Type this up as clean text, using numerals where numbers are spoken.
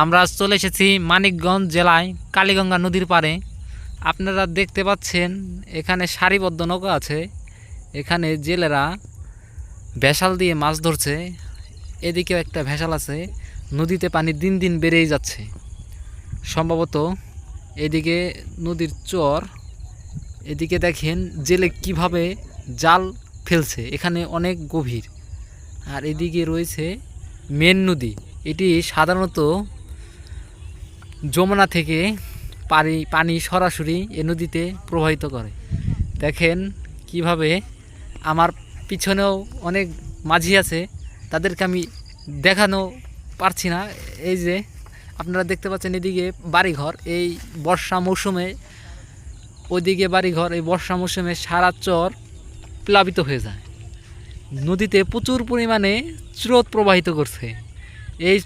আমরা চলে এসেছি মানিকগঞ্জ জেলায় কালীগঙ্গা নদীর পাড়ে। আপনারা দেখতে পাচ্ছেন এখানে সারিবদ্ধ নৌকা আছে। এখানে জেলেরা ভেসাল দিয়ে মাছ ধরছে। এদিকেও একটা ভেসাল আছে। নদীতে পানি দিন দিন বেড়েই যাচ্ছে। সম্ভবত এদিকে নদীর চর। এদিকে দেখেন জেলে কিভাবে জাল ফেলছে, এখানে অনেক গভীর। আর এদিকে রয়েছে মেন নদী। এটি সাধারণত যমুনা থেকে পানি সরাসরি এ নদীতে প্রবাহিত করে। দেখেন কিভাবে আমার পিছনেও অনেক মাঝি আছে, তাদেরকে আমি দেখানো পারছি না। এই যে আপনারা দেখতে পাচ্ছেন এদিকে বাড়িঘর, এই বর্ষা মৌসুমে ওইদিকে বাড়িঘর। এই বর্ষা মৌসুমে সারা চর প্লাবিত হয়ে যায়। নদীতে প্রচুর পরিমাণে স্রোত প্রবাহিত করছে। এই